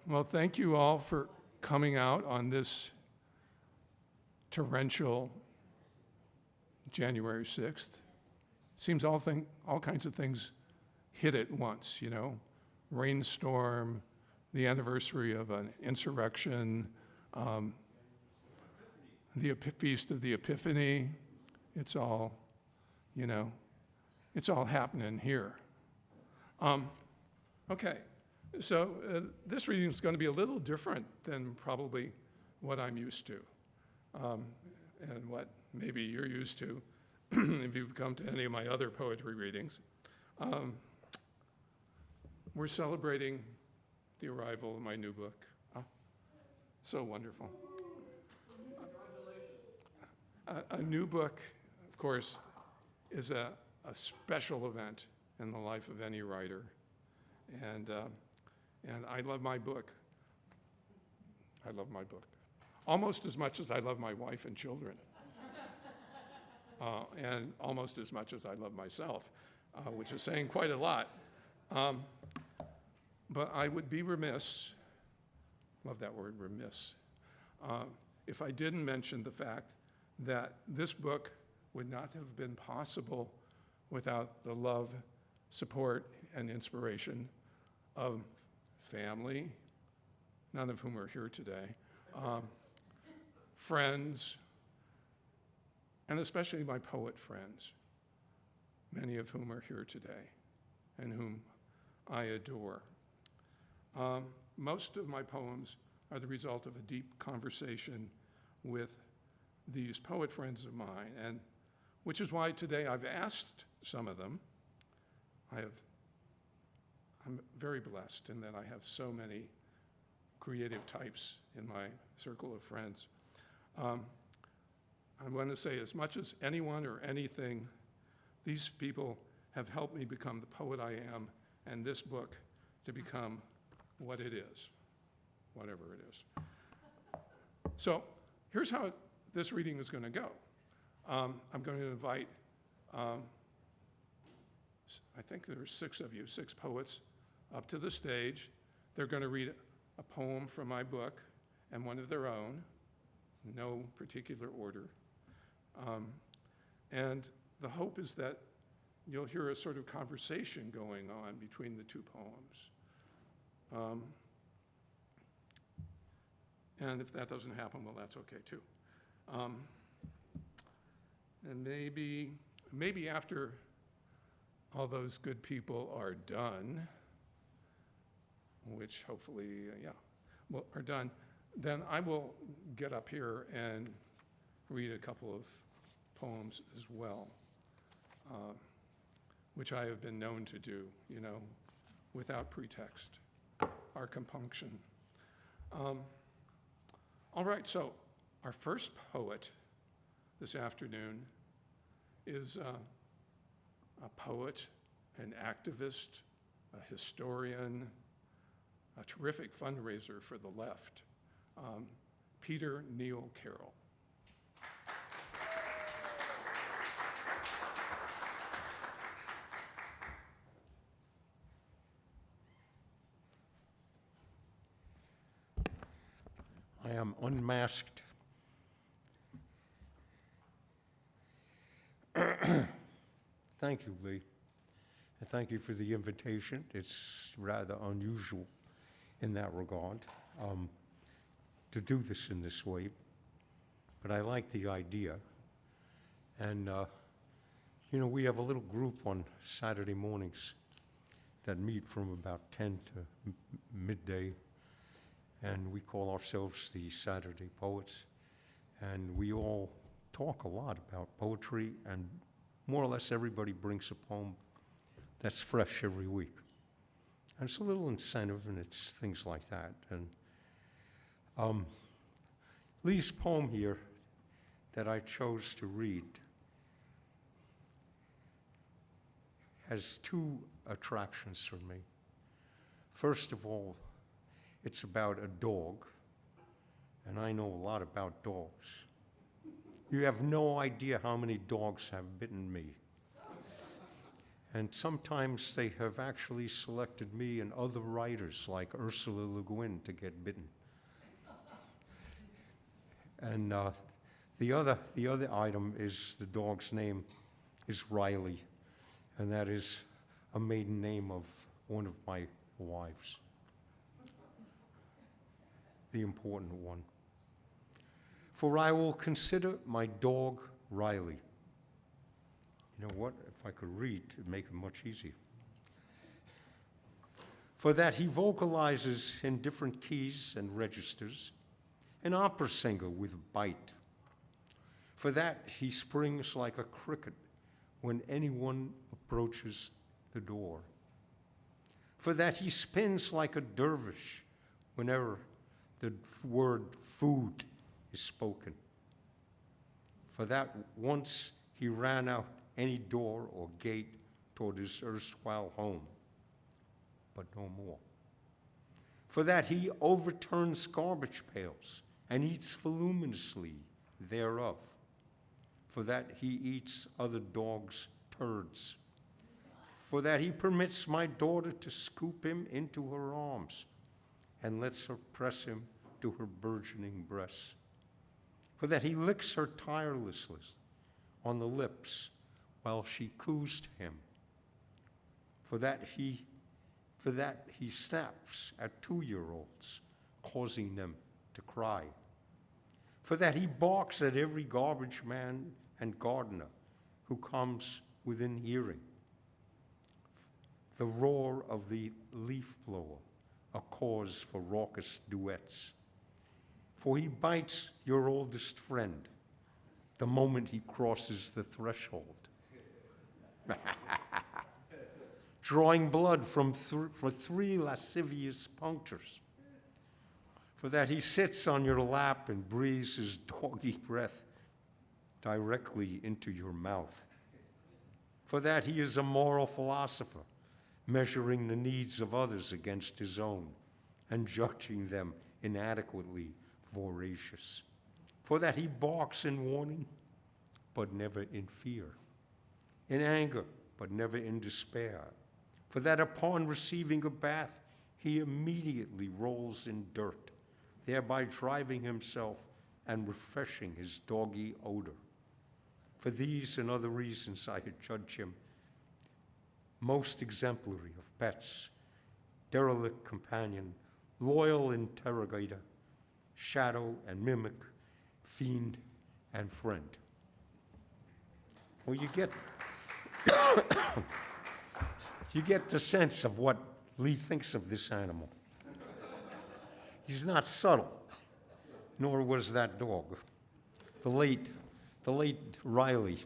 Well, thank you all for coming out on this torrential January 6th. Seems all kinds of things hit at once, you know. Rainstorm, the anniversary of an insurrection, the Feast of the Epiphany. It's all, you know, it's all happening here. Okay, so this reading is going to be a little different than probably what I'm used to, and what maybe you're used to if you've come to any of my other poetry readings. We're celebrating the arrival of my new book. So wonderful. A new book, of course, is a special event in the life of any writer. And I love my book. I love my book. Almost as much as I love my wife and children. And almost as much as I love myself, which is saying quite a lot. But I would be remiss, love that word, remiss, if I didn't mention the fact that this book would not have been possible without the love, support, and inspiration of family, none of whom are here today, friends, and especially my poet friends, many of whom are here today and whom I adore. Most of my poems are the result of a deep conversation with these poet friends of mine, and which is why today I've asked some of them. I'm very blessed in that I have so many creative types in my circle of friends. I want to say, as much as anyone or anything, these people have helped me become the poet I am, and this book to become what it is, whatever it is. So here's how this reading is going to go. I'm going to invite, I think there are 6 of you, 6 poets, up to the stage. They're going to read a poem from my book and one of their own, no particular order. And the hope is that you'll hear a sort of conversation going on between the 2 poems. And if that doesn't happen, well, that's okay too. And maybe after all those good people are done, which hopefully, are done, then I will get up here and read a couple of poems as well, which I have been known to do, you know, without pretext or compunction. All right, so our first poet this afternoon is a poet, an activist, a historian, a terrific fundraiser for the left, Peter Neal Carroll. I am unmasked. Thank you, Lee, and thank you for the invitation. It's rather unusual in that regard to do this in this way, but I like the idea. And, you know, we have a little group on Saturday mornings that meet from about 10 to midday, and we call ourselves the Saturday Poets, and we all talk a lot about poetry, and more or less everybody brings a poem that's fresh every week. And it's a little incentive, and it's things like that. And Lee's poem here that I chose to read has 2 attractions for me. First of all, it's about a dog, and I know a lot about dogs. You have no idea how many dogs have bitten me. And sometimes they have actually selected me and other writers like Ursula Le Guin to get bitten. And the other item is the dog's name is Riley, and that is a maiden name of one of my wives, the important one. For I will consider my dog Riley. You know what? If I could read, it'd make it much easier. For that he vocalizes in different keys and registers, an opera singer with bite. For that he springs like a cricket when anyone approaches the door. For that he spins like a dervish whenever the word food is spoken. For that once he ran out any door or gate toward his erstwhile home, but no more. For that he overturns garbage pails and eats voluminously thereof. For that he eats other dogs' turds. For that he permits my daughter to scoop him into her arms and lets her press him to her burgeoning breasts. For that he licks her tirelessly on the lips while she coos to him. For that he snaps at 2-year-olds, causing them to cry. For that he barks at every garbage man and gardener who comes within hearing. The roar of the leaf blower, a cause for raucous duets. For he bites your oldest friend the moment he crosses the threshold, drawing blood for 3 lascivious punctures. For that he sits on your lap and breathes his doggy breath directly into your mouth. For that he is a moral philosopher, measuring the needs of others against his own and judging them inadequately voracious. For that he barks in warning, but never in fear, in anger, but never in despair. For that upon receiving a bath, he immediately rolls in dirt, thereby driving himself and refreshing his doggy odor. For these and other reasons I judge him most exemplary of pets, derelict companion, loyal interrogator, shadow and mimic, fiend and friend. Well, you get the sense of what Lee thinks of this animal. He's not subtle, nor was that dog. The late Riley.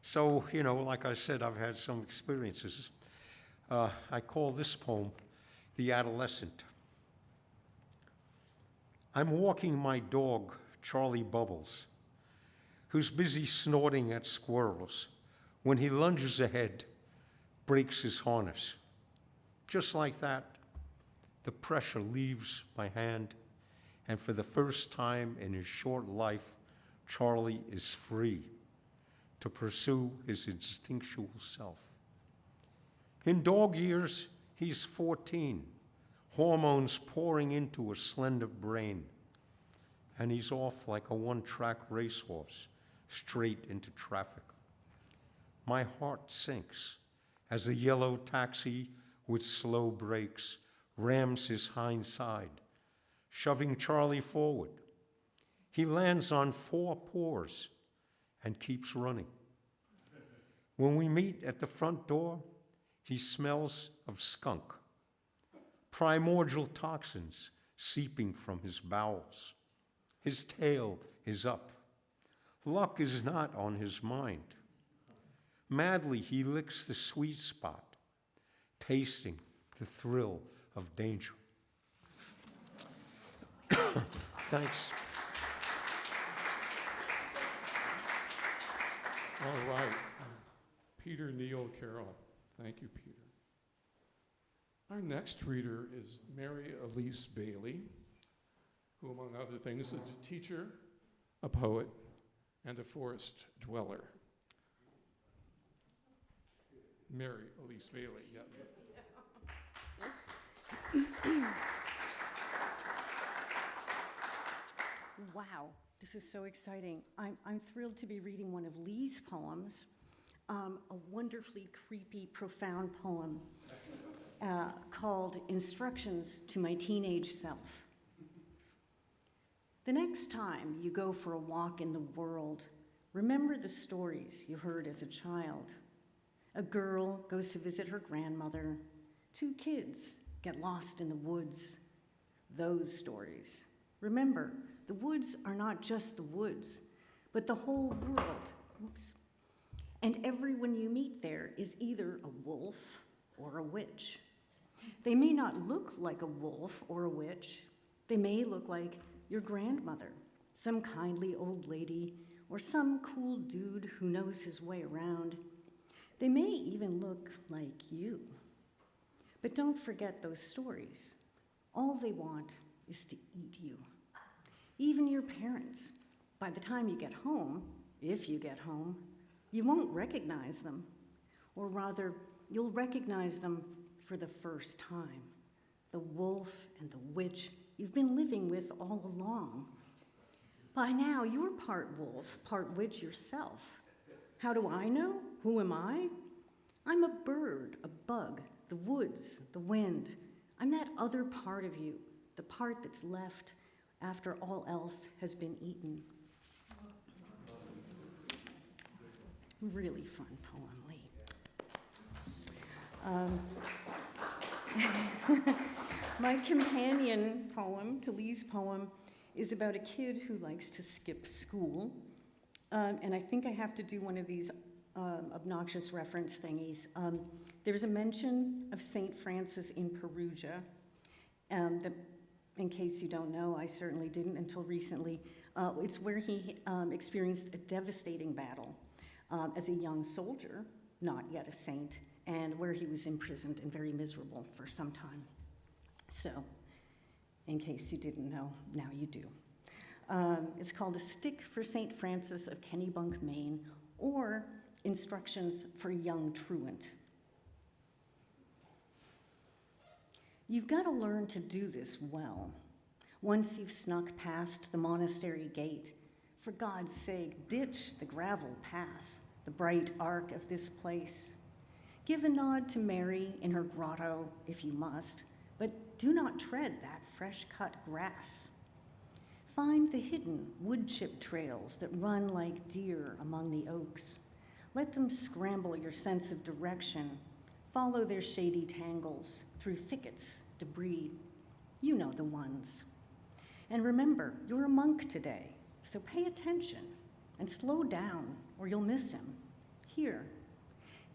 So, like I said, I've had some experiences. I call this poem The Adolescent. I'm walking my dog, Charlie Bubbles, who's busy snorting at squirrels when he lunges ahead, breaks his harness. Just like that, the pressure leaves my hand, and for the first time in his short life, Charlie is free to pursue his instinctual self. In dog years, he's 14, hormones pouring into a slender brain, and he's off like a one-track racehorse, straight into traffic. My heart sinks as a yellow taxi with slow brakes rams his hind side, shoving Charlie forward. He lands on 4 paws and keeps running. When we meet at the front door, he smells of skunk, primordial toxins seeping from his bowels. His tail is up. Luck is not on his mind. Madly, he licks the sweet spot, tasting the thrill of danger. Thanks. All right. Peter Neal Carroll. Thank you, Peter. Our next reader is Mary Elise Bailey, who, among other things, is a teacher, a poet, and a forest dweller. Mary Elise Bailey, yeah. Wow, this is so exciting. I'm thrilled to be reading one of Lee's poems, a wonderfully creepy, profound poem called Instructions to My Teenage Self. The next time you go for a walk in the world, remember the stories you heard as a child. A girl goes to visit her grandmother. 2 kids get lost in the woods. Those stories. Remember, the woods are not just the woods, but the whole world. Oops. And everyone you meet there is either a wolf or a witch. They may not look like a wolf or a witch. They may look like your grandmother, some kindly old lady, or some cool dude who knows his way around. They may even look like you. But don't forget those stories. All they want is to eat you. Even your parents, by the time you get home, if you get home, you won't recognize them. Or rather, you'll recognize them for the first time. The wolf and the witch you've been living with all along. By now, you're part wolf, part witch yourself. How do I know? Who am I? I'm a bird, a bug, the woods, the wind. I'm that other part of you, the part that's left after all else has been eaten. Really fun poem, Lee. My companion poem to Lee's poem is about a kid who likes to skip school. And I think I have to do one of these obnoxious reference thingies. There's a mention of St. Francis in Perugia. In case you don't know, I certainly didn't until recently. It's where he experienced a devastating battle as a young soldier, not yet a saint, and where he was imprisoned and very miserable for some time. So, in case you didn't know, now you do. It's called A Stick for St. Francis of Kennebunk, Maine, or Instructions for Young Truant. You've got to learn to do this well. Once you've snuck past the monastery gate, for God's sake, ditch the gravel path, the bright arc of this place. Give a nod to Mary in her grotto, if you must, but do not tread that fresh-cut grass. Find the hidden wood-chip trails that run like deer among the oaks. Let them scramble your sense of direction. Follow their shady tangles through thickets, debris. You know the ones. And remember, you're a monk today, so pay attention and slow down or you'll miss him. Here,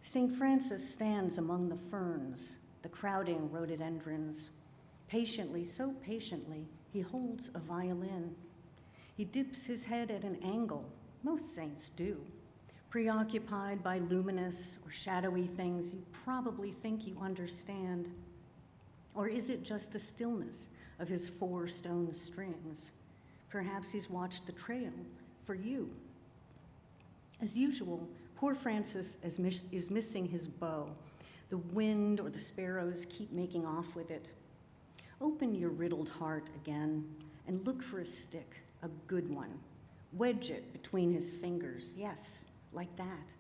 St. Francis stands among the ferns, the crowding rhododendrons. Patiently, so patiently, he holds a violin. He dips his head at an angle, most saints do, preoccupied by luminous or shadowy things you probably think you understand. Or is it just the stillness of his 4 stone strings? Perhaps he's watched the trail for you. As usual, poor Francis is missing his bow. The wind or the sparrows keep making off with it. Open your riddled heart again and look for a stick, a good one. Wedge it between his fingers, yes, like that,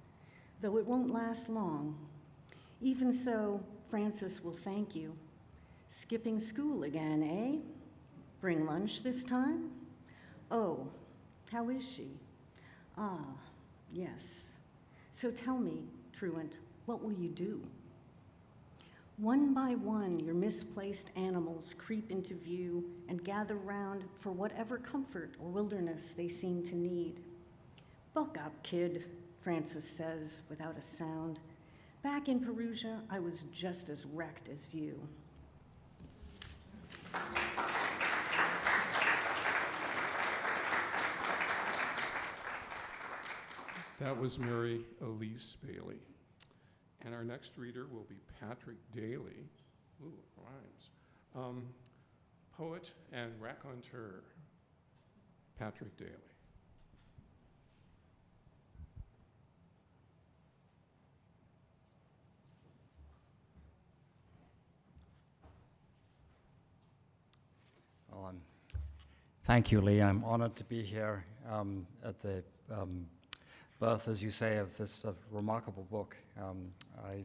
though it won't last long. Even so, Francis will thank you. Skipping school again, eh? Bring lunch this time? Oh, how is she? Ah, yes. So tell me, truant, what will you do? One by one, your misplaced animals creep into view and gather round for whatever comfort or wilderness they seem to need. Buck up, kid, Francis says without a sound. Back in Perugia, I was just as wrecked as you. That was Mary Elise Bailey. And our next reader will be Patrick Daly. Ooh, it rhymes. Poet and raconteur, Patrick Daly. Thank you, Lee. I'm honored to be here at the birth, as you say, of this remarkable book. I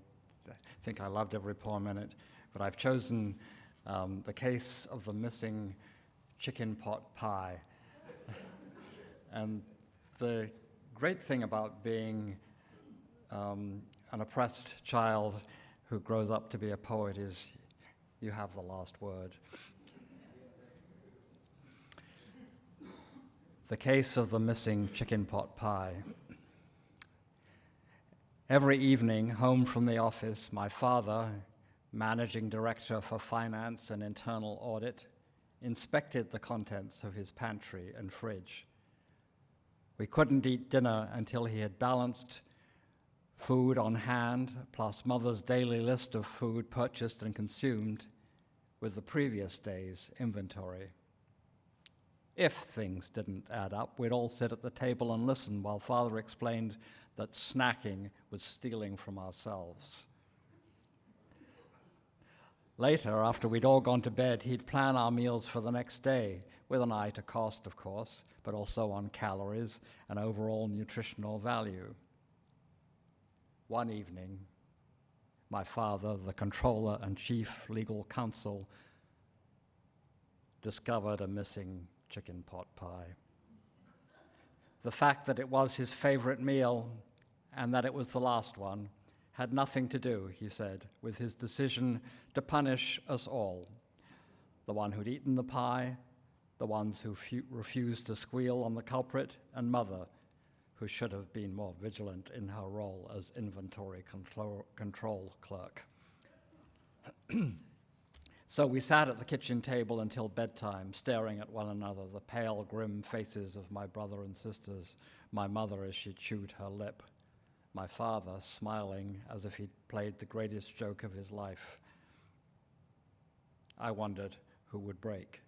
think I loved every poem in it, but I've chosen The Case of the Missing Chicken Pot Pie. And the great thing about being an oppressed child who grows up to be a poet is you have the last word. The Case of the Missing Chicken Pot Pie. Every evening, home from the office, my father, managing director for finance and internal audit, inspected the contents of his pantry and fridge. We couldn't eat dinner until he had balanced food on hand, plus mother's daily list of food purchased and consumed, with the previous day's inventory. If things didn't add up, we'd all sit at the table and listen while father explained that snacking was stealing from ourselves. Later, after we'd all gone to bed, he'd plan our meals for the next day, with an eye to cost, of course, but also on calories and overall nutritional value. One evening, my father, the controller and chief legal counsel, discovered a missing chicken pot pie. The fact that it was his favorite meal and that it was the last one had nothing to do, he said, with his decision to punish us all. The one who'd eaten the pie, the ones who refused to squeal on the culprit, and mother, who should have been more vigilant in her role as inventory control clerk. So we sat at the kitchen table until bedtime, staring at one another, the pale, grim faces of my brother and sisters, my mother as she chewed her lip, my father smiling as if he'd played the greatest joke of his life. I wondered who would break.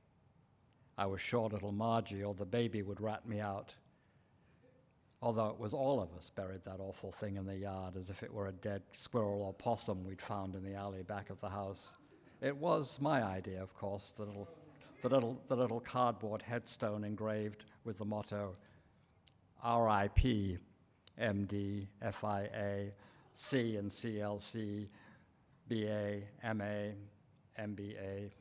I was sure little Margie or the baby would rat me out, although it was all of us buried that awful thing in the yard as if it were a dead squirrel or possum we'd found in the alley back of the house. It was my idea, of course, the little cardboard headstone engraved with the motto, R.I.P. M.D., F.I.A., C and C.L.C., B.A., M.A., M.B.A.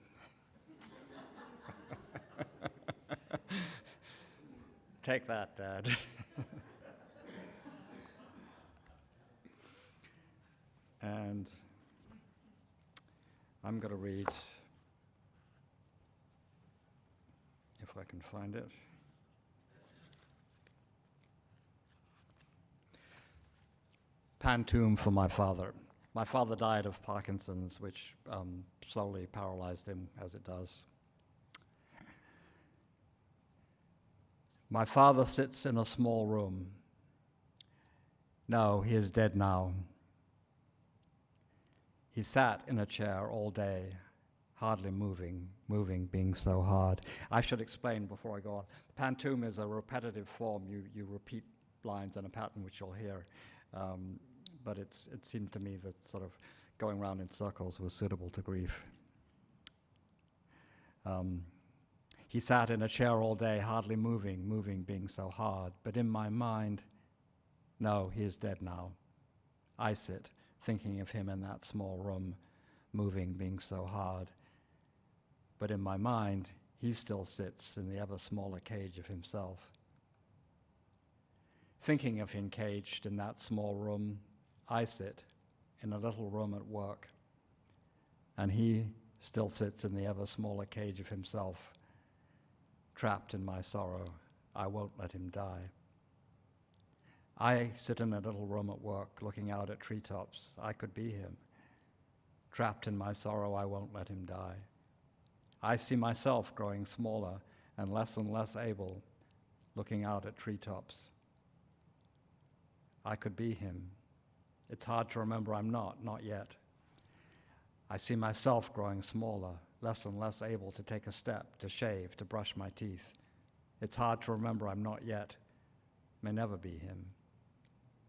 Take that, Dad. And I'm going to read, if I can find it. Pantoum for my father. My father died of Parkinson's, which slowly paralyzed him, as it does. My father sits in a small room. No, he is dead now. He sat in a chair all day, hardly moving being so hard. I should explain before I go on. Pantoum is a repetitive form. You repeat lines in a pattern which you'll hear. But it seemed to me that sort of going around in circles was suitable to grief. He sat in a chair all day, hardly moving being so hard. But in my mind, no, he is dead now. I sit, thinking of him in that small room, moving being so hard. But in my mind, he still sits in the ever smaller cage of himself. Thinking of him caged in that small room, I sit in a little room at work, and he still sits in the ever smaller cage of himself. Trapped in my sorrow, I won't let him die. I sit in a little room at work, looking out at treetops. I could be him. Trapped in my sorrow, I won't let him die. I see myself growing smaller and less able, looking out at treetops. I could be him. It's hard to remember I'm not yet. I see myself growing smaller, less and less able to take a step, to shave, to brush my teeth. It's hard to remember I'm not yet. May never be him.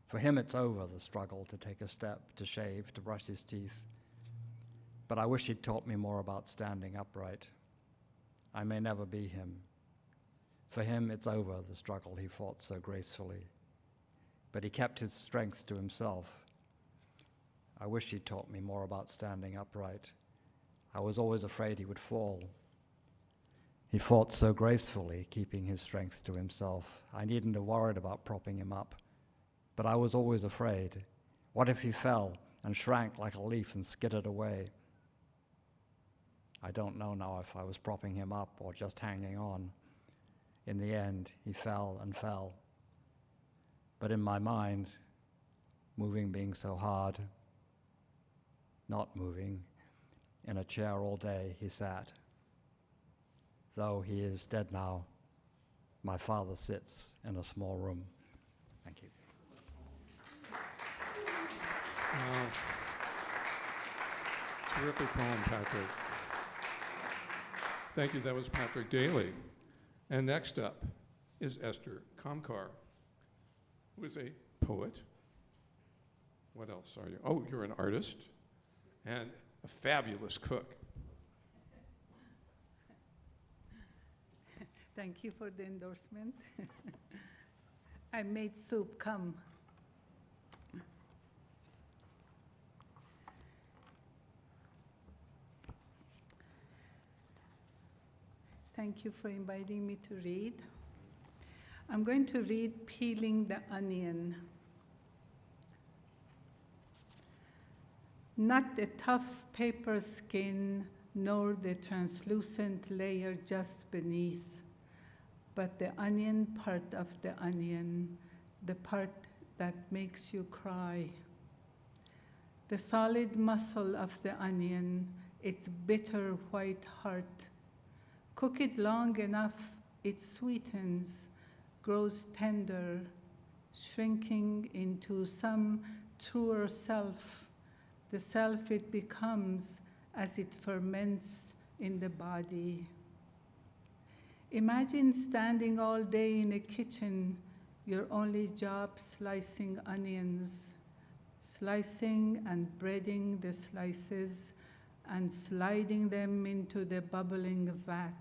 For him, it's over, the struggle to take a step, to shave, to brush his teeth. But I wish he'd taught me more about standing upright. I may never be him. For him, it's over, the struggle he fought so gracefully. But he kept his strength to himself. I wish he'd taught me more about standing upright. I was always afraid he would fall. He fought so gracefully, keeping his strength to himself. I needn't have worried about propping him up. But I was always afraid. What if he fell and shrank like a leaf and skidded away? I don't know now if I was propping him up or just hanging on. In the end, he fell and fell. But in my mind, moving being so hard, not moving, in a chair all day he sat. Though he is dead now, my father sits in a small room. Thank you. Terrific poem, Patrick. Thank you. That was Patrick Daly. And next up is Esther Kamkar, who is a poet. What else are you? Oh, you're an artist and a fabulous cook. Thank you for the endorsement. I made soup, come. Thank you for inviting me to read. I'm going to read Peeling the Onion. Not the tough paper skin, nor the translucent layer just beneath, but the onion part of the onion, the part that makes you cry. The solid muscle of the onion, its bitter white heart. Cook it long enough, it sweetens, grows tender, shrinking into some truer self, the self it becomes as it ferments in the body. Imagine standing all day in a kitchen, your only job slicing onions, slicing and breading the slices and sliding them into the bubbling vat.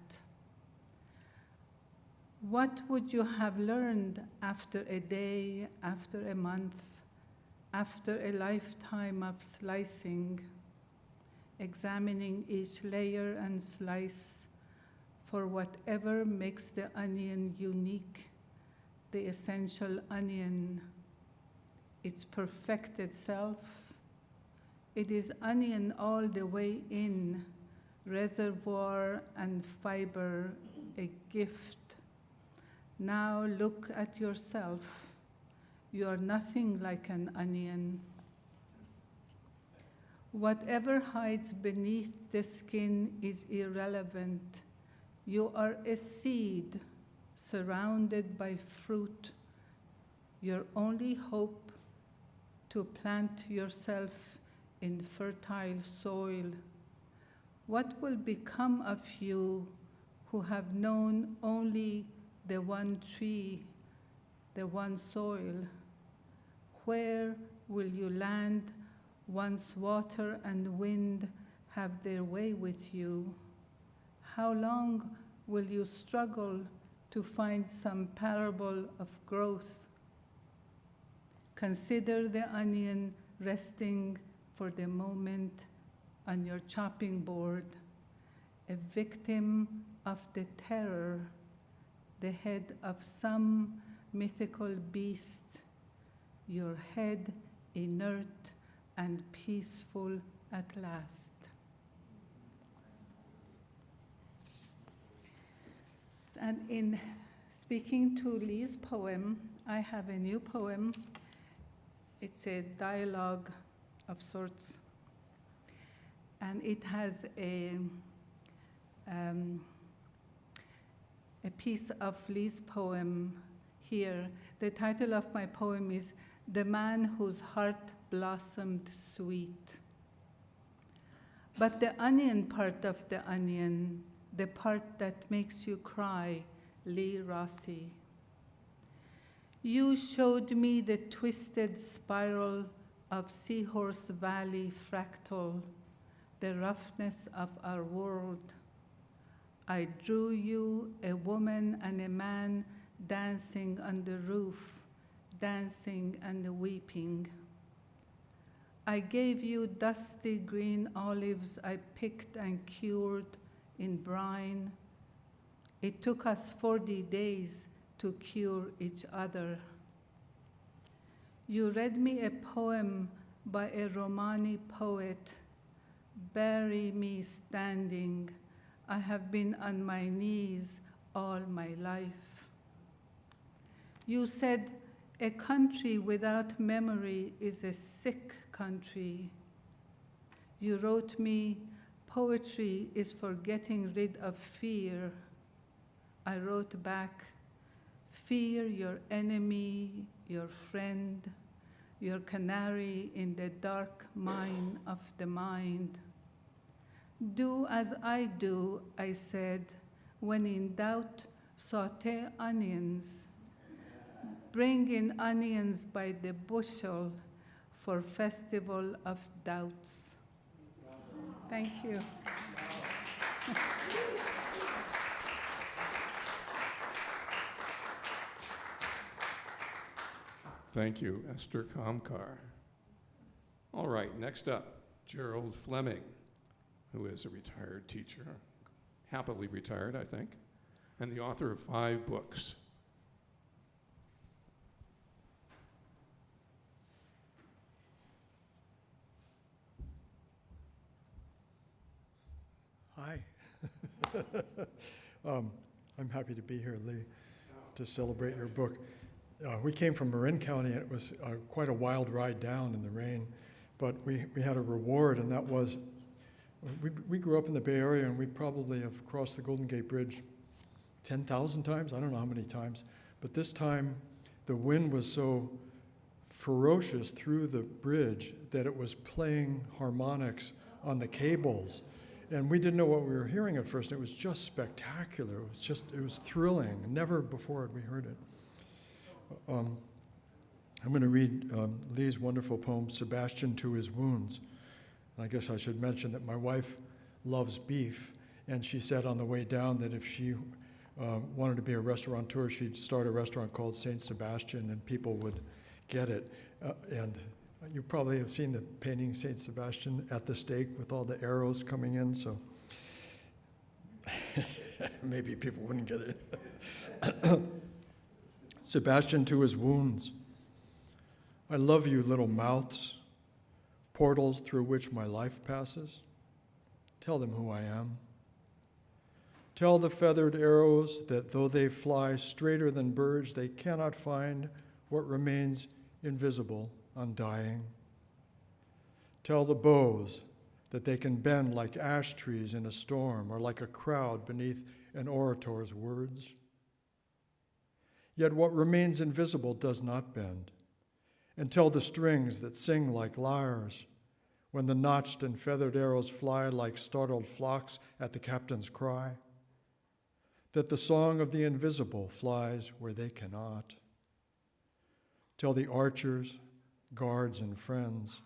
What would you have learned after a day, after a month, after a lifetime of slicing, examining each layer and slice for whatever makes the onion unique, the essential onion, its perfected self? It is onion all the way in, reservoir and fiber, a gift. Now look at yourself. You are nothing like an onion. Whatever hides beneath the skin is irrelevant. You are a seed surrounded by fruit. Your only hope to plant yourself in fertile soil. What will become of you who have known only the one tree, the one soil? Where will you land once water and wind have their way with you? How long will you struggle to find some parable of growth? Consider the onion resting for the moment on your chopping board, a victim of the terror, the head of some mythical beast, your head inert and peaceful at last. And in speaking to Lee's poem, I have a new poem. It's a dialogue of sorts. And it has a piece of Lee's poem here. The title of my poem is The Man Whose Heart Blossomed Sweet. But the onion part of the onion, the part that makes you cry, Lee Rossi. You showed me the twisted spiral of Seahorse Valley fractal, the roughness of our world. I drew you, a woman and a man, dancing on the roof, dancing and weeping. I gave you dusty green olives I picked and cured in brine. It took us 40 days to cure each other. You read me a poem by a Romani poet, Bury me standing. I have been on my knees all my life. You said, a country without memory is a sick country. You wrote me, poetry is for getting rid of fear. I wrote back, fear your enemy, your friend, your canary in the dark mine of the mind. Do as I do, I said, when in doubt, saute onions. Bring in onions by the bushel for Festival of Doubts. Thank you. Thank you, Esther Kamkar. All right, next up, Gerald Fleming, who is a retired teacher, happily retired, I think, and the author of 5 books. Hi. I'm happy to be here, Lee, to celebrate your book. We came from Marin County, and it was quite a wild ride down in the rain, but we had a reward, and that was, we grew up in the Bay Area, and we probably have crossed the Golden Gate Bridge 10,000 times, I don't know how many times, but this time the wind was so ferocious through the bridge that it was playing harmonics on the cables. And we didn't know what we were hearing at first. It was just spectacular. It was thrilling. Never before had we heard it. I'm going to read Lee's wonderful poem, Sebastian to His Wounds. And I guess I should mention that my wife loves beef, and she said on the way down that if she wanted to be a restaurateur, she'd start a restaurant called Saint Sebastian, and people would get it. And you probably have seen the painting Saint Sebastian at the stake with all the arrows coming in, so maybe people wouldn't get it. Sebastian to his wounds. I love you, little mouths, portals through which my life passes. Tell them who I am. Tell the feathered arrows that though they fly straighter than birds, they cannot find what remains invisible, undying. Tell the bows that they can bend like ash trees in a storm or like a crowd beneath an orator's words. Yet what remains invisible does not bend. And tell the strings that sing like lyres when the notched and feathered arrows fly like startled flocks at the captain's cry, that the song of the invisible flies where they cannot. Tell the archers, guards, and friends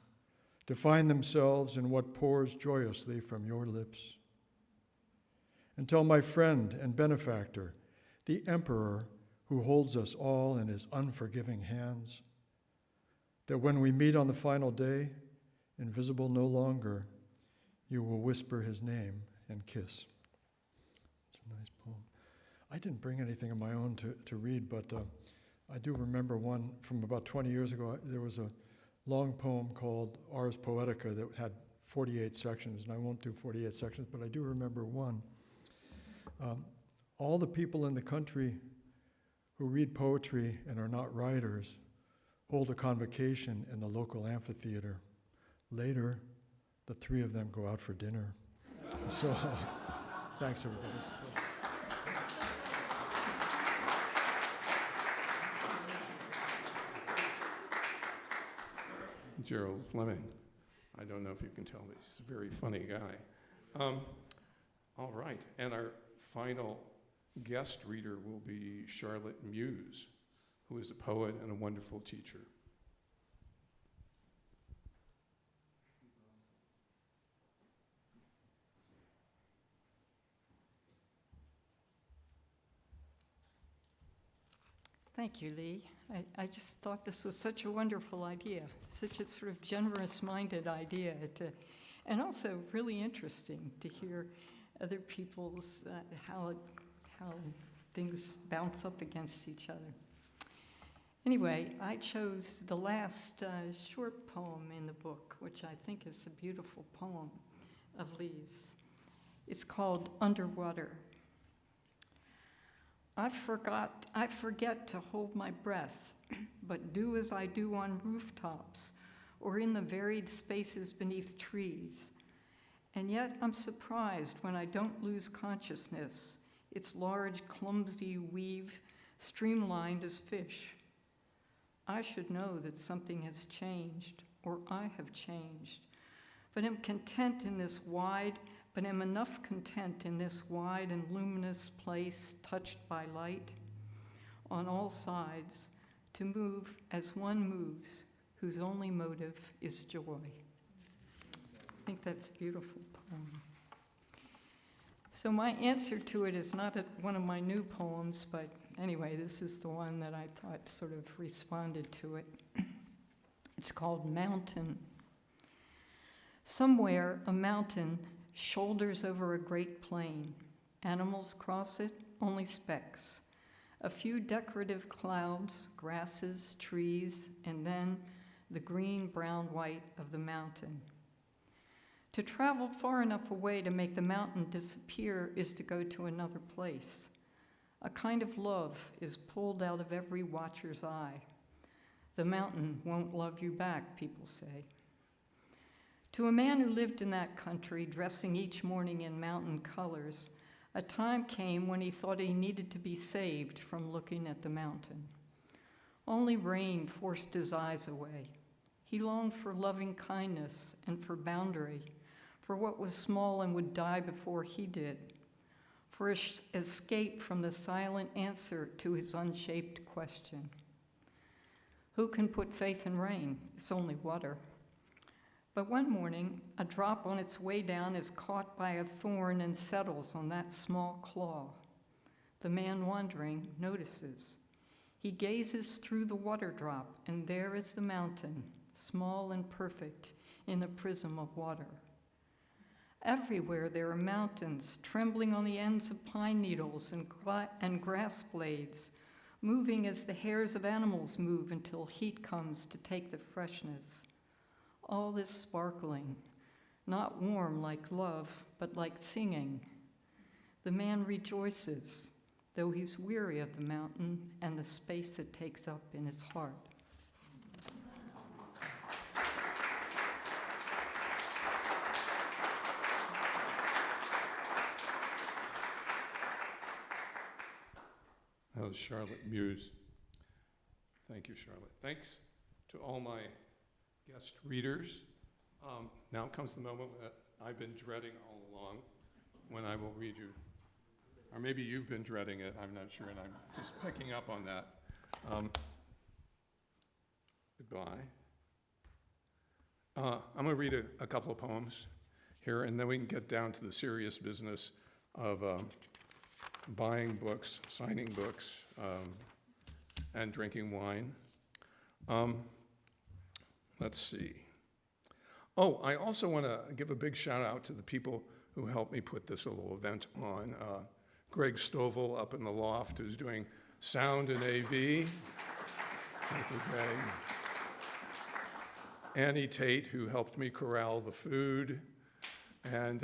to find themselves in what pours joyously from your lips. And tell my friend and benefactor, the emperor who holds us all in his unforgiving hands, that when we meet on the final day, invisible no longer, you will whisper his name and kiss. It's a nice poem. I didn't bring anything of my own to read, but I do remember one from about 20 years ago. There was a long poem called Ars Poetica that had 48 sections, and I won't do 48 sections, but I do remember one. All the people in the country who read poetry and are not writers hold a convocation in the local amphitheater. Later, the 3 of them go out for dinner. So, thanks everybody. Gerald Fleming. I don't know if you can tell, but he's a very funny guy. All right, and our final guest reader will be Charlotte Muse, who is a poet and a wonderful teacher. Thank you, Lee. I just thought this was such a wonderful idea, such a sort of generous-minded idea, and also really interesting to hear other people's, how things bounce up against each other. Anyway, I chose the last short poem in the book, which I think is a beautiful poem of Lee's. It's called Underwater. I forget to hold my breath, but do as I do on rooftops or in the varied spaces beneath trees. And yet I'm surprised when I don't lose consciousness, its large, clumsy weave streamlined as fish. I should know that something has changed, or I have changed, but am enough content in this wide and luminous place touched by light on all sides to move as one moves, whose only motive is joy. I think that's a beautiful poem. So my answer to it is not one of my new poems, but anyway, this is the one that I thought sort of responded to it. It's called Mountain. Somewhere, a mountain shoulders over a great plain. Animals cross it, only specks. A few decorative clouds, grasses, trees, and then the green, brown, white of the mountain. To travel far enough away to make the mountain disappear is to go to another place. A kind of love is pulled out of every watcher's eye. The mountain won't love you back, people say. To a man who lived in that country, dressing each morning in mountain colors, a time came when he thought he needed to be saved from looking at the mountain. Only rain forced his eyes away. He longed for loving kindness and for boundary, for what was small and would die before he did, for escape from the silent answer to his unshaped question. Who can put faith in rain? It's only water. But one morning, a drop on its way down is caught by a thorn and settles on that small claw. The man wondering notices. He gazes through the water drop, and there is the mountain, small and perfect in the prism of water. Everywhere there are mountains trembling on the ends of pine needles and grass blades, moving as the hairs of animals move until heat comes to take the freshness. All this sparkling, not warm like love, but like singing. The man rejoices, though he's weary of the mountain and the space it takes up in his heart. That was Charlotte Muse. Thank you, Charlotte. Thanks to all my guest readers. Now comes the moment that I've been dreading all along, when I will read you. Or maybe you've been dreading it, I'm not sure, and I'm just picking up on that. Goodbye. I'm going to read a couple of poems here, and then we can get down to the serious business of buying books, signing books, and drinking wine. Let's see. Oh, I also want to give a big shout out to the people who helped me put this little event on. Greg Stovall up in the loft, who's doing sound and AV. Thank you, Greg. Annie Tate, who helped me corral the food. And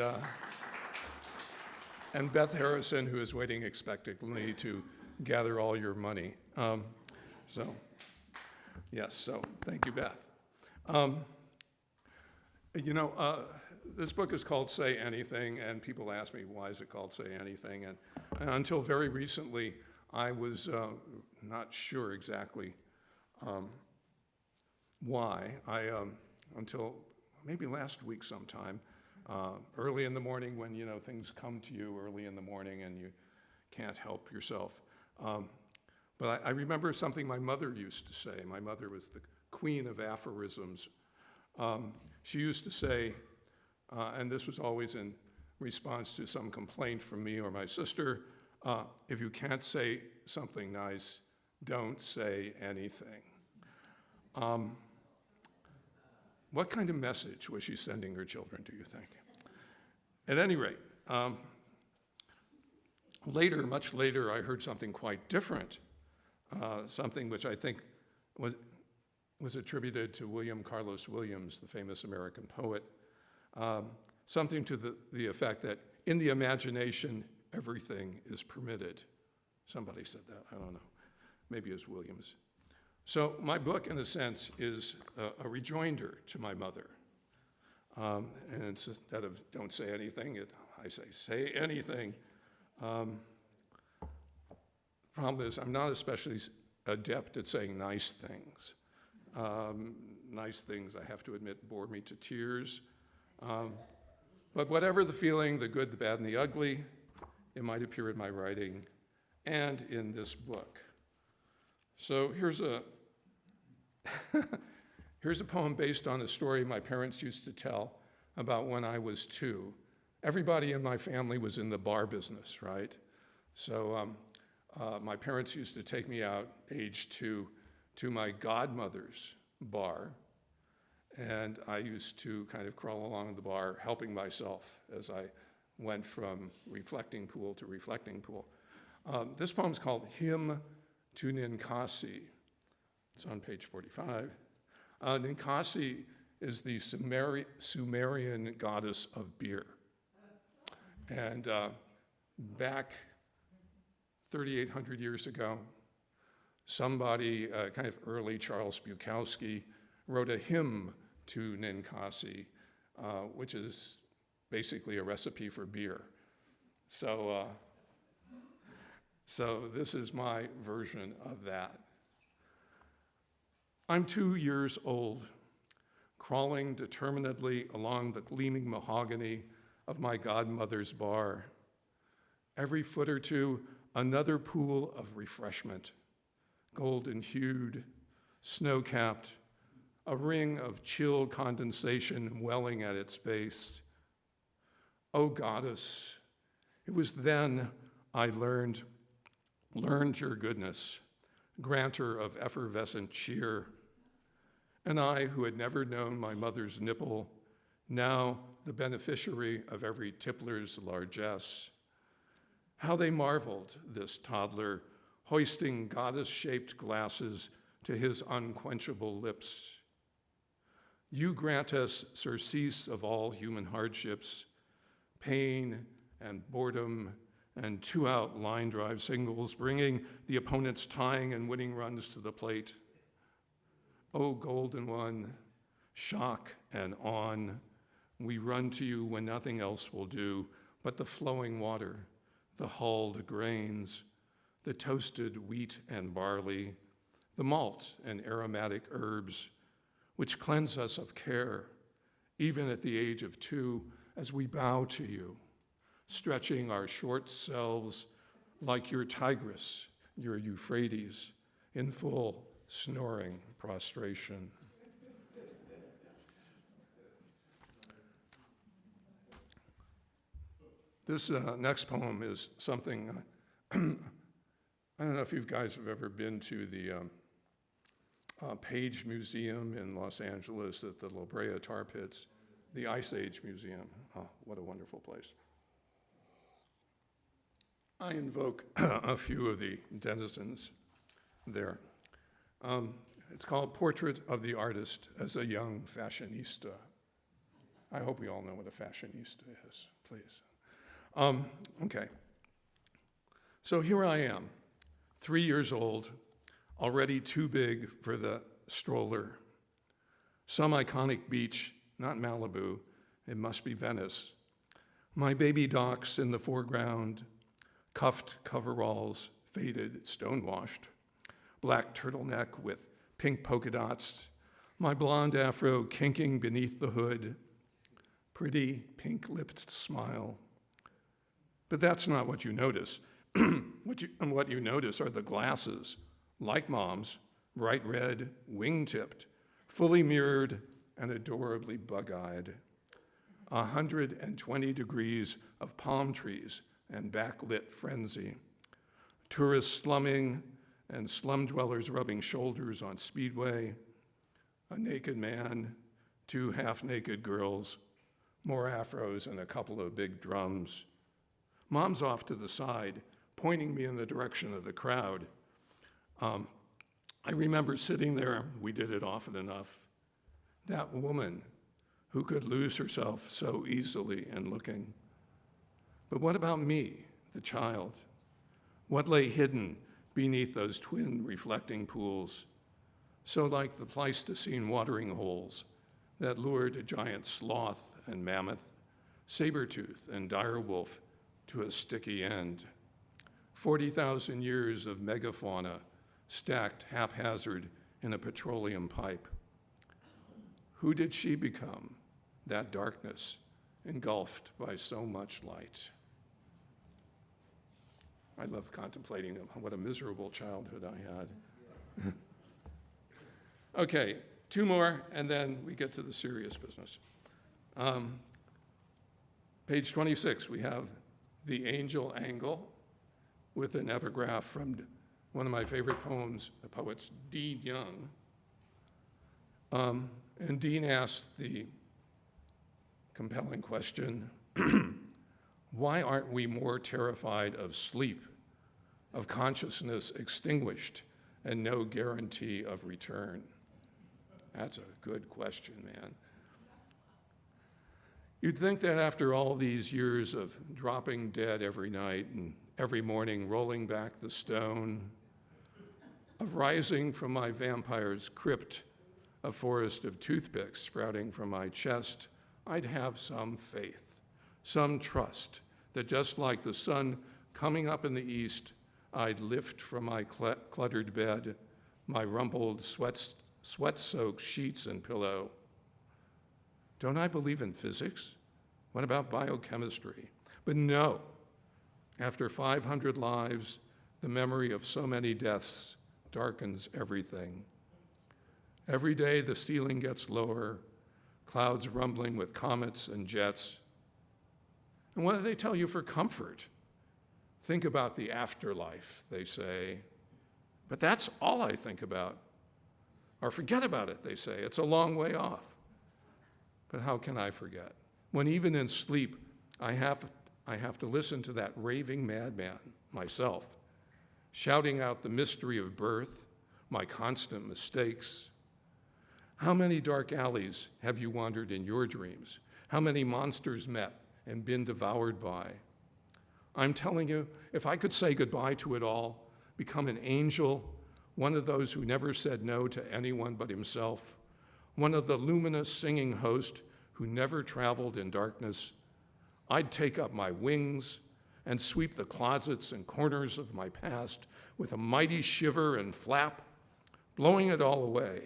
Beth Harrison, who is waiting expectantly to gather all your money. So thank you, Beth. This book is called Say Anything, and people ask me, why is it called Say Anything? And until very recently, I was not sure exactly why. Until maybe last week sometime, early in the morning when, things come to you early in the morning and you can't help yourself. But I remember something my mother used to say. My mother was the queen of aphorisms. She used to say, and this was always in response to some complaint from me or my sister, if you can't say something nice, don't say anything. What kind of message was she sending her children, do you think? At any rate, later, much later, I heard something quite different, something which I think was attributed to William Carlos Williams, the famous American poet, something to the effect that in the imagination, everything is permitted. Somebody said that, I don't know. Maybe it was Williams. So my book, in a sense, is a rejoinder to my mother. And instead of don't say anything, I say anything. Problem is, I'm not especially adept at saying nice things. Nice things, I have to admit, bore me to tears. But whatever the feeling, the good, the bad, and the ugly, it might appear in my writing and in this book. So here's a poem based on a story my parents used to tell about when I was 2. Everybody in my family was in the bar business, right? So my parents used to take me out, age 2, to my godmother's bar, and I used to kind of crawl along the bar, helping myself as I went from reflecting pool to reflecting pool. This poem's called Hymn to Ninkasi. It's on page 45. Ninkasi is the Sumerian goddess of beer. And back 3,800 years ago, somebody, kind of early Charles Bukowski, wrote a hymn to Ninkasi, which is basically a recipe for beer. So this is my version of that. I'm 2 years old, crawling determinedly along the gleaming mahogany of my godmother's bar. Every foot or two, another pool of refreshment, golden-hued, snow-capped, a ring of chill condensation welling at its base. Oh, goddess, it was then I learned your goodness, granter of effervescent cheer. And I, who had never known my mother's nipple, now the beneficiary of every tippler's largesse. How they marveled, this toddler, hoisting goddess-shaped glasses to his unquenchable lips. You grant us surcease of all human hardships, pain and boredom and 2-out line drive singles, bringing the opponent's tying and winning runs to the plate. O golden one, shock and on, we run to you when nothing else will do but the flowing water, the hulled grains, the toasted wheat and barley, the malt and aromatic herbs, which cleanse us of care, even at the age of 2, as we bow to you, stretching our short selves like your Tigris, your Euphrates, in full snoring prostration. This next poem is something, I don't know if you guys have ever been to the Page Museum in Los Angeles at the La Brea Tar Pits, the Ice Age Museum. Oh, what a wonderful place. I invoke a few of the denizens there. It's called Portrait of the Artist as a Young Fashionista. I hope we all know what a fashionista is, please. Okay. So here I am, 3 years old, already too big for the stroller. Some iconic beach, not Malibu, it must be Venice. My baby docks in the foreground, cuffed coveralls, faded, stonewashed, black turtleneck with pink polka dots, my blonde afro kinking beneath the hood, pretty pink-lipped smile. But that's not what you notice. What you notice are the glasses, like Mom's, bright red, wing-tipped, fully mirrored, and adorably bug-eyed. 120 degrees of palm trees and backlit frenzy. Tourists slumming, and slum dwellers rubbing shoulders on Speedway, a naked man, 2 half-naked girls, more afros and a couple of big drums. Mom's off to the side, pointing me in the direction of the crowd. I remember sitting there, we did it often enough, that woman who could lose herself so easily in looking. But what about me, the child? What lay hidden beneath those twin reflecting pools, so like the Pleistocene watering holes that lured a giant sloth and mammoth, saber-tooth and direwolf to a sticky end? 40,000 years of megafauna stacked haphazard in a petroleum pipe. Who did she become, that darkness engulfed by so much light? I love contemplating what a miserable childhood I had. Okay, 2 more, and then we get to the serious business. Page 26, we have The Angel Angle with an epigraph from one of my favorite poems, the poet's Dean Young. And Dean asked the compelling question, why aren't we more terrified of sleep, of consciousness extinguished, and no guarantee of return? That's a good question, man. You'd think that after all these years of dropping dead every night and every morning rolling back the stone, of rising from my vampire's crypt, a forest of toothpicks sprouting from my chest, I'd have some faith, some trust that just like the sun coming up in the east, I'd lift from my cluttered bed, my rumpled, sweat-soaked sheets and pillow. Don't I believe in physics? What about biochemistry? But no. After 500 lives, the memory of so many deaths darkens everything. Every day the ceiling gets lower, clouds rumbling with comets and jets. And what do they tell you for comfort? Think about the afterlife, they say. But that's all I think about. Or forget about it, they say. It's a long way off. But how can I forget? When even in sleep, I have to listen to that raving madman, myself, shouting out the mystery of birth, my constant mistakes. How many dark alleys have you wandered in your dreams? How many monsters met and been devoured by? I'm telling you, if I could say goodbye to it all, become an angel, one of those who never said no to anyone but himself, one of the luminous singing host who never traveled in darkness, I'd take up my wings and sweep the closets and corners of my past with a mighty shiver and flap, blowing it all away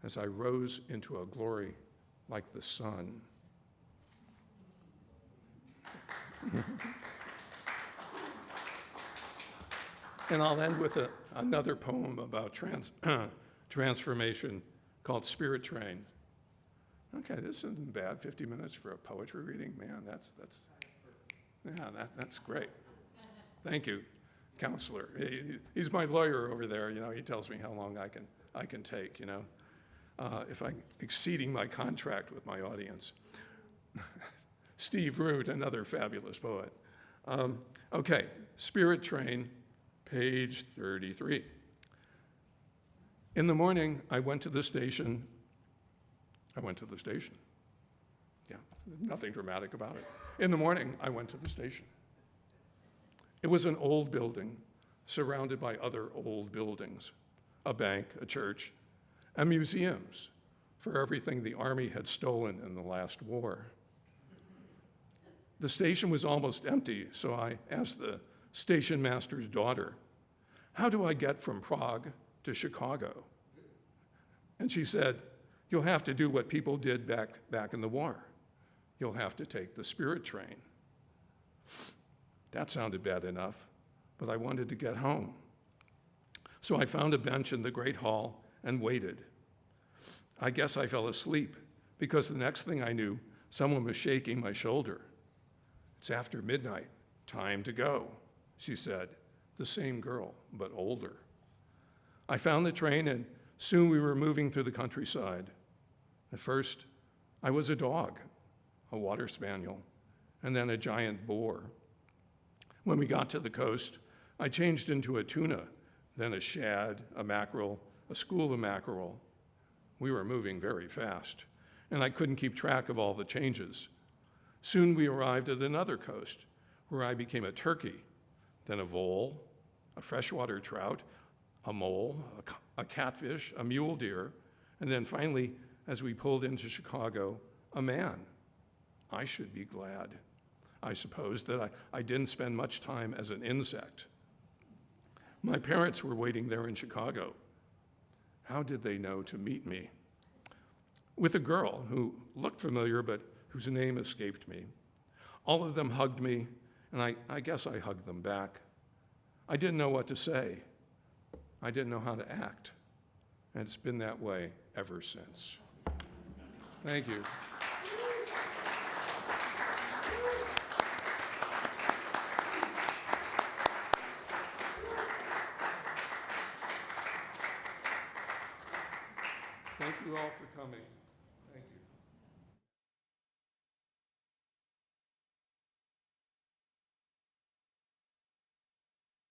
as I rose into a glory like the sun. And I'll end with another poem about transformation called Spirit Train. Okay, this isn't bad, 50 minutes for a poetry reading. Man, that's great. Thank you, counselor. He's my lawyer over there, you know, he tells me how long I can take, you know, if I'm exceeding my contract with my audience. Steve Root, another fabulous poet. Okay, Spirit Train, page 33. In the morning, I went to the station. Yeah, nothing dramatic about it. In the morning, I went to the station. It was an old building surrounded by other old buildings, a bank, a church, and museums for everything the Army had stolen in the last war. The station was almost empty, so I asked the station master's daughter, how do I get from Prague to Chicago? And she said, you'll have to do what people did back in the war. You'll have to take the Spirit Train. That sounded bad enough, but I wanted to get home. So I found a bench in the Great Hall and waited. I guess I fell asleep because the next thing I knew, someone was shaking my shoulder. It's after midnight, time to go, she said, the same girl, but older. I found the train, and soon we were moving through the countryside. At first, I was a dog, a water spaniel, and then a giant boar. When we got to the coast, I changed into a tuna, then a shad, a mackerel, a school of mackerel. We were moving very fast, and I couldn't keep track of all the changes. Soon we arrived at another coast, where I became a turkey, then a vole, a freshwater trout, a mole, a catfish, a mule deer, and then finally, as we pulled into Chicago, a man. I should be glad, I suppose, that I didn't spend much time as an insect. My parents were waiting there in Chicago. How did they know to meet me? With a girl who looked familiar, but whose name escaped me. All of them hugged me, and I guess I hugged them back. I didn't know what to say. I didn't know how to act. And it's been that way ever since. Thank you. Thank you all for coming.